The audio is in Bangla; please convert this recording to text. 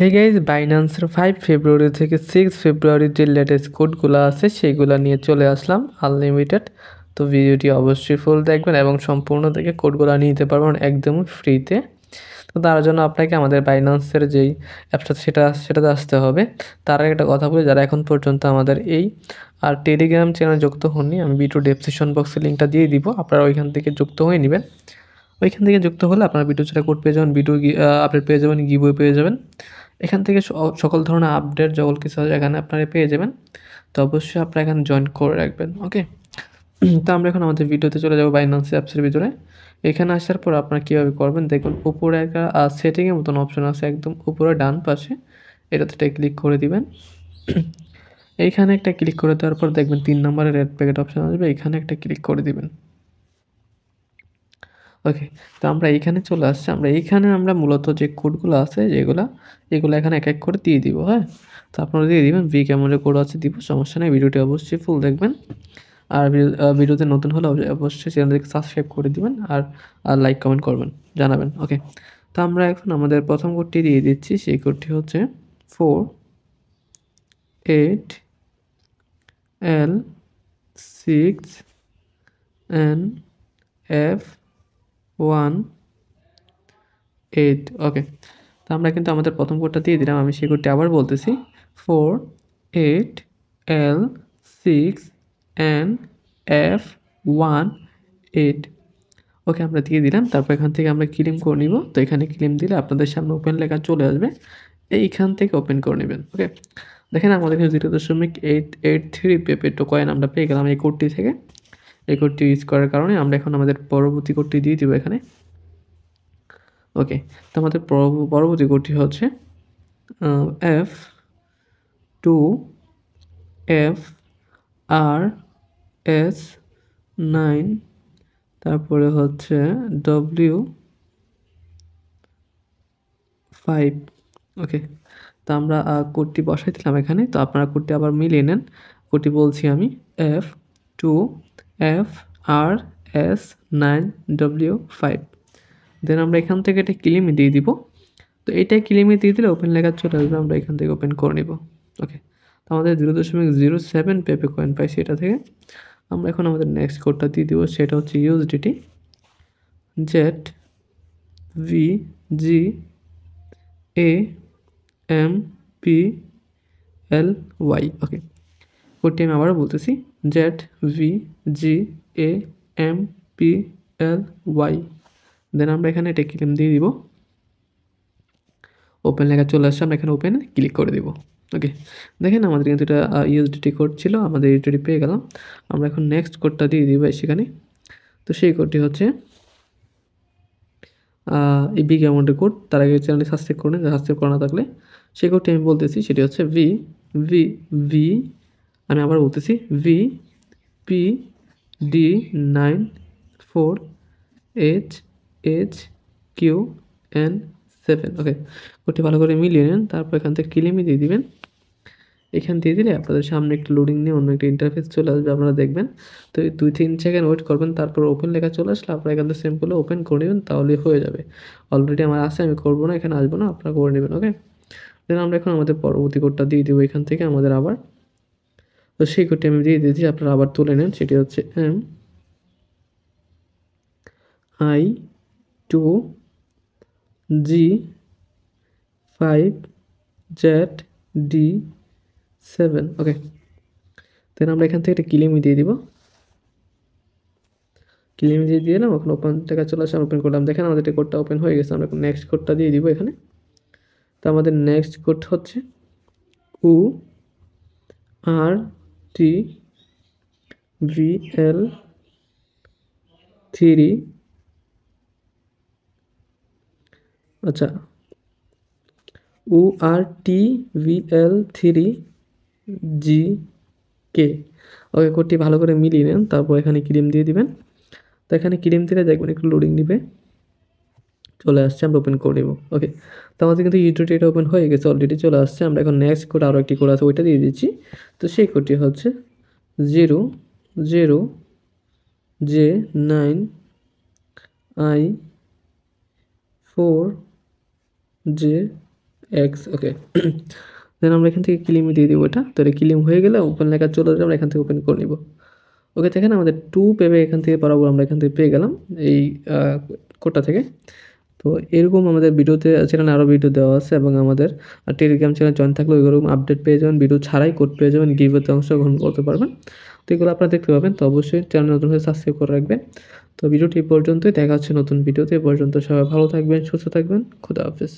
হে গাইজ, বাইন্যান্সের 5 ফেব্রুয়ারি থেকে 6 ফেব্রুয়ারির যে লেটেস্ট কোডগুলো আছে সেইগুলো নিয়ে চলে আসলাম আনলিমিটেড। তো ভিডিওটি অবশ্যই ফুল দেখবেন এবং সম্পূর্ণ দেখে কোডগুলো নিতে পারবেন একদমই ফ্রিতে। তো তার জন্য আপনাকে আমাদের বাইন্যান্সের যেই অ্যাপটা সেটাতে আসতে হবে। তার আগে একটা কথা বলি, যারা এখন পর্যন্ত আমাদের এই টেলিগ্রাম চ্যানেলে যুক্ত হননি, আমি ভিডিও ডেসক্রিপশন বক্সে লিঙ্কটা দিয়ে দিব, আপনারা ওইখান থেকে যুক্ত হয়ে নেবেন। ওইখান থেকে যুক্ত হলে আপনারা ভিডিও ছাড়া কোড পেয়ে যাবেন, ভিডিও আপডেট পেয়ে যাবেন, গিভওয়ে পেয়ে যাবেন। এখান থেকে সকল ধরনের আপডেট সকল কিছু এখানে আপনারা পেয়ে যাবেন। তো অবশ্যই আপনারা এখানে জয়েন করে রাখবেন, ওকে। তো আমরা এখন আমাদের ভিডিওতে চলে যাবো বাইন্যান্স অ্যাপসের ভিতরে। এখানে আসার পর আপনারা কীভাবে করবেন দেখুন, উপরে একটা সেটিংয়ের মতন অপশন আছে একদম উপরে ডান পাশে, এটাতে ক্লিক করে দিবেন। এইখানে একটা ক্লিক করে দেওয়ার পর দেখবেন 3 নম্বরের রেড প্যাকেট অপশন আসবে, এখানে একটা ক্লিক করে দিবেন, ওকে। তো আমরা এইখানে চলে আসছি, আমরা মূলত যে কোডগুলো আছে এগুলো এখানে এক এক করে দিয়ে দিব, হ্যাঁ। তো আপনারা দিয়ে দিবেন, ভি ক্যামেরার কোড আছে দিব, সমস্যা নেই। ভিডিওটি অবশ্যই ফুল দেখবেন। আর ভিডিওতে নতুন হলে অবশ্যই চ্যানেলটিকে সাবস্ক্রাইব করে দিবেন আর লাইক কমেন্ট করবেন, জানাবেন, ওকে। তো আমরা এখন আমাদের প্রথম কোডটি দিয়ে দিচ্ছি, সেই কোডটি হচ্ছে 48L6NF18, ওকে। তো আমরা কিন্তু আমাদের প্রথম কোডটা দিয়ে দিলাম, আমি সেই কোডটি আবার বলতেছি, 48L6NF18, ওকে। আমরা দিয়ে দিলাম। তারপর এখান থেকে আমরা ক্লেম করে নিব। তো এখানে ক্লেম দিলে আপনাদের সামনে ওপেন লেখা চলে আসবে, এইখান থেকে ওপেন করে নেবেন, ওকে। দেখেন আমাদের এখানে 0.883 পেপে টোকয়েন আমরা পেয়ে গেলাম এই কোডটি থেকে। এই কোডটি ইউজ করার কারণে আমরা এখন আমাদের পরবর্তী কোডটি দিয়ে দিব এখানে, ওকে। তো আমাদের পরবর্তী কোডটি হচ্ছে F2FRS9, তারপরে হচ্ছে W5, ওকে। তো আমরা কোডটি বসাই দিলাম এখানে। তো আপনারা কোডটি আবার মিলিয়ে নেন। কোডটি বলছি আমি, F2FRS9W5। দেন আমরা এখান থেকে এটা ক্লেমে দিয়ে দিব। তো এইটাই ক্লেমে দিয়ে দিলে ওপেন লেখা চলে আসবে, আমরা এখান থেকে ওপেন করে নিব, ওকে। তো আমাদের 0.07 পেপে কয়েন পাই সেটা থেকে। আমরা এখন আমাদের নেক্সট কোডটা দিয়ে দিব, সেটা হচ্ছে USDT ZVGAMPLY, ওকে। কোডটি আমি আবারও বলতেছি, ZVGAMPLY। দেন আমরা এখানে এটা ক্লেম দিয়ে দিব, ওপেন লেখা চলে আসছে, আমরা এখানে ওপেনে ক্লিক করে দিব, ওকে। দেখেন আমাদের কিন্তু এটা ইউএসডিটি কোড ছিল, আমাদের ইউএসডিটি পেয়ে গেলাম। আমরা এখন নেক্সট কোডটা দিয়ে দিব সেখানে। তো সেই কোডটি হচ্ছে এই বিগ অ্যামাউন্টের কোড। তার আগে চ্যানেলটি সাবস্ক্রাইব করে নিন, সাবস্ক্রাইব করা না থাকলে। সেই কোডটি আমি বলতেছি, সেটি হচ্ছে ভি, আমি আবার বলতেছি, VPD94HHQN7, ওকে। কোডটি ভালো করে মিলিয়ে নেন। তারপর এখান থেকে ক্লেমে দিয়ে দিবেন। এখান দিয়ে দিলে আপনাদের সামনে একটু লোডিং নিয়ে অন্য একটা ইন্টারফেস চলে আসবে, আপনারা দেখবেন। তো 2-3 সেকেন্ড ওয়েট করবেন, তারপর ওপেন লেখা চলে আসলে আপনারা এখান থেকে সিম্পলি ওপেন করে নেবেন, তাহলেই হয়ে যাবে। অলরেডি আমার আছে, আমি করবো না, এখানে আসবো না, আপনারা করে নেবেন, ওকে। দেন আমরা এখন আমাদের পরবর্তী কোডটা দিয়ে দেবো এখান থেকে আমাদের আবার। তো সেই কোডটি আমি দিয়ে দিয়েছি, আপনারা আবার তুলে নেন। সেটি হচ্ছে MI2G5ZD7, ওকে। দেন আমরা এখান থেকে একটা ক্লেম দিয়ে দিব, ক্লেম দিয়ে দিলাম। এখন ওপেন লেখা চলে আসে, ওপেন করলাম। দেখেন আমাদের এই কোডটা ওপেন হয়ে গেছে। আমরা এখন নেক্সট কোডটা দিয়ে দিব এখানে। তো আমাদের নেক্সট কোড হচ্ছে URTVL3, আচ্ছা, URTVL3GK, ওকে। কোডটি ভালো করে মিলিয়ে নেন, তারপর এখানে ক্লেম দিয়ে দিবেন। তো এখানে ক্লেম দিলে দেখবেন একটু লোডিং নিবে, চলে আসছে, আমরা ওপেন করে নেব, ওকে। তো আমাদের কিন্তু ইউটিউবটি এটা ওপেন হয়ে গেছে, অলরেডি চলে আসছে। আমরা এখন নেক্সট কোড, আরও একটি কোড আছে, ওইটা দিয়ে দিচ্ছি। তো সেই কোডটি হচ্ছে 00J9I4J এক্স, ওকে। দেন আমরা এখান থেকে ক্লেম দিয়ে দিব এটা। তো এটা ক্লেম হয়ে গেলে ওপেন লেখা চলে আসবে, আমরা এখান থেকে ওপেন করে নিব। ওকে, দেখেন আমাদের 2 পেবে এখান থেকে বরাবর আমরা এখান থেকে পেয়ে গেলাম এই কোডটা থেকে। তো এরকম আমাদের ভিডিওতে চ্যানেলে আরও ভিডিও দেওয়া আছে এবং আমাদের টেলিগ্রাম চ্যানেল জয়েন থাকলে ওইরকম আপডেট পেয়ে যাবেন, ভিডিও ছাড়াই কোড পেয়ে যাবেন, গিভওয়েতে অংশগ্রহণ করতে পারবেন। তো এগুলো আপনারা দেখতে পাবেন। তো অবশ্যই চ্যানেল নতুন হয়ে সাবস্ক্রাইব করে রাখবেন। তো ভিডিওটি এই পর্যন্তই, দেখা হচ্ছে নতুন ভিডিওতে। এ পর্যন্ত সবাই ভালো থাকবেন, সুস্থ থাকবেন, খুদা হাফেজ।